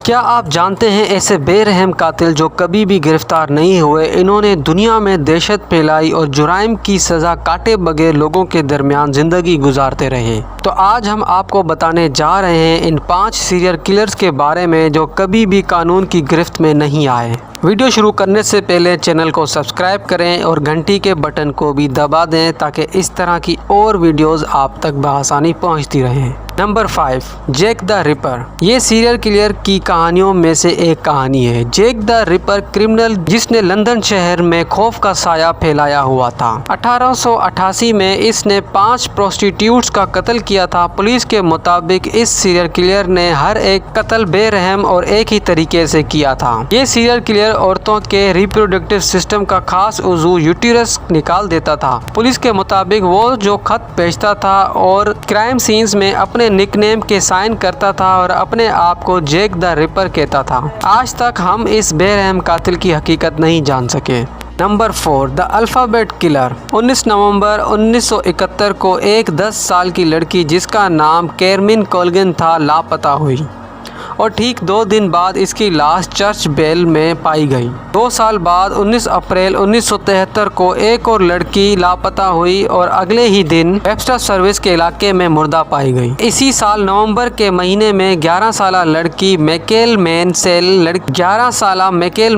क्या आप जानते हैं ऐसे बेरहम कातिल जो कभी भी गिरफ्तार नहीं हुए? इन्होंने दुनिया में दहशत फैलाई और जुराइम की सज़ा काटे बगैर लोगों के दरमियान ज़िंदगी गुजारते रहे। तो आज हम आपको बताने जा रहे हैं इन 5 सीरियल किलर्स के बारे में जो कभी भी कानून की गिरफ्त में नहीं आए। वीडियो शुरू करने से पहले चैनल को सब्सक्राइब करें और घंटी के बटन को भी दबा दें ताकि इस तरह की और वीडियोस आप तक बआसानी पहुंचती रहें। Number 5, Jack the Ripper. ये सीरियल किलर की कहानियों में से एक कहानी है। जैक द रिपर क्रिमिनल जिसने लंदन शहर में खौफ का साया फैलाया हुआ था। 1888 में इसने 5 प्रोस्टिट्यूट्स का कत्ल किया था। पुलिस के मुताबिक इस सीरियल किलर ने हर एक कत्ल बेरहम और एक ही तरीके से किया था। ये सीरियल किलर औरतों के रिप्रोडक्टिव सिस्टम का खास उज़ू यूटेरस निकाल देता था। पुलिस के मुताबिक वो जो खत भेजता था और क्राइम सीन्स में अपने निकनेम के साइन करता था और अपने आप को जैक द रिपर कहता था। आज तक हम इस बेरहम कातिल की हकीकत नहीं जान सके। Number 4, the alphabet killer. 19 नवंबर 1971 को एक 10 साल की लड़की जिसका नाम कैरमिन कोल्गन था लापता हुई और ठीक 2 दिन बाद इसकी लाश चर्च बेल में पाई गई। 2 साल बाद 19 अप्रैल 1973 को एक और लड़की लापता हुई और अगले ही दिन वेबस्टर सर्विस के इलाके में मुर्दा पाई गई। इसी साल नवंबर के महीने में 11 साल लड़की मैकेल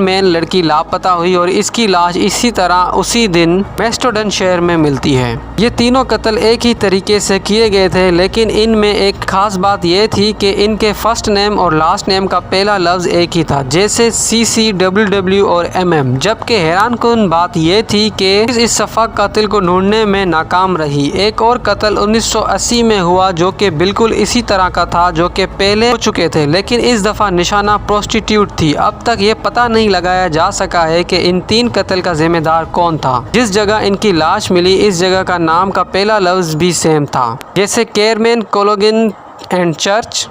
मैन लड़की लापता हुई और इसकी लाश इसी तरह उसी दिन मेस्टोडन शहर में मिलती है। ये तीनों कत्ल एक ही तरीके से किए गए थे, लेकिन इनमें एक खास बात यह थी कि इनके फर्स्ट नेम और लास्ट नेम का पहला लफ्ज एक ही था, जैसे CC, WW और MM। जबकि हैरानकुन बात यह थी कि इस सफाक कातिल को ढूंढने में नाकाम रही। एक और कत्ल 1980 में हुआ जो कि बिल्कुल इसी तरह का था जो कि पहले हो चुके थे, लेकिन इस दफा निशाना प्रोस्टिट्यूट थी। अब तक ये पता नहीं लगाया जा सका है कि इन 3 कत्ल का जिम्मेदार कौन था। जिस जगह इनकी लाश मिली इस जगह का नाम का पहला लफ्ज भी सेम था, जैसे कैरमेन कोलोगिन and church.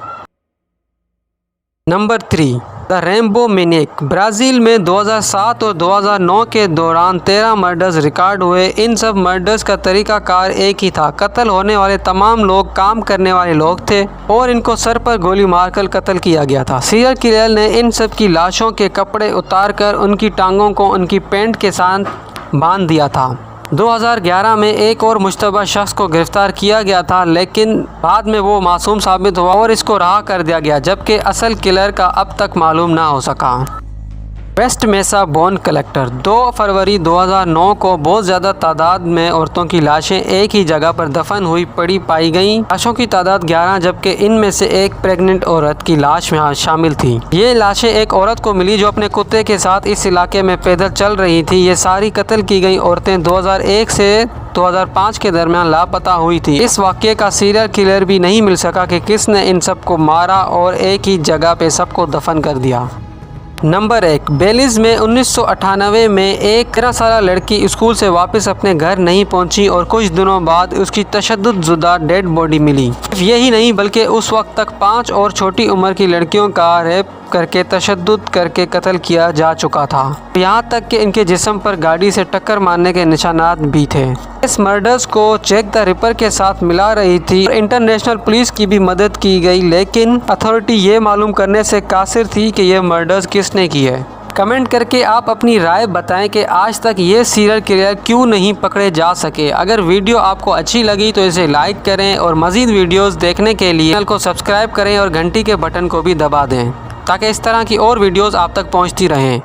Number 3, the Rambo maniac. Brazil में 2007 और 2009 के दौरान 13 मर्डर्स रिकॉर्ड हुए। इन सब मर्डर्स का तरीकाकार एक ही था। कत्ल होने वाले तमाम लोग काम करने वाले लोग थे और इनको सर पर गोली मारकर कत्ल किया गया था। सीरियल किलर ने इन सब की लाशों के कपड़े उतारकर उनकी टांगों को उनकी पैंट के साथ बांध दिया था। 2011 में एक और मुश्तबा शख्स को गिरफ्तार किया गया था, लेकिन बाद में वो मासूम साबित हुआ और इसको रहा कर दिया गया, जबकि असल किलर का अब तक मालूम ना हो सका। West Mesa bone collector. 2 फरवरी 2009 को बहुत ज़्यादा तादाद में औरतों की लाशें एक ही जगह पर दफन हुई पड़ी पाई गईं। लाशों की तादाद 11, जबकि इनमें से एक प्रेग्नेंट औरत की लाश में शामिल थी। ये लाशें एक औरत को मिली जो अपने कुत्ते के साथ इस इलाके में पैदल चल रही थी। ये सारी कत्ल की गई औरतें 2001 से 2005 के दरमियान लापता हुई थी। इस वाक़ये का सीरियल किलर भी नहीं मिल सका कि किसने इन सबको मारा और एक ही जगह पे सबको दफन कर दिया। नंबर 1, बेलिज में 1998 में एक 13 साल लड़की स्कूल से वापस अपने घर नहीं पहुंची और कुछ दिनों बाद उसकी तशद्दुदशुदा डेड बॉडी मिली। यही नहीं बल्कि उस वक्त तक 5 और छोटी उम्र की लड़कियों का रेप करके तशद्दुद करके कत्ल किया जा चुका था। यहाँ तक कि इनके जिस्म पर गाड़ी से टक्कर मारने के निशानात भी थे। इस मर्डर्स को जैक द रिपर के साथ मिला रही थी। इंटरनेशनल पुलिस की भी मदद की गई, लेकिन अथॉरिटी ये मालूम करने से कासिर थी कि ये मर्डर्स किसने की है। कमेंट करके आप अपनी राय बताएं कि आज तक ये सीरियल किलर क्यों नहीं पकड़े जा सके। अगर वीडियो आपको अच्छी लगी तो इसे लाइक करें और मज़ीद वीडियोस देखने के लिए चैनल को सब्सक्राइब करें और घंटी के बटन को भी दबा दें ताकि इस तरह की और वीडियोस आप तक पहुंचती रहें।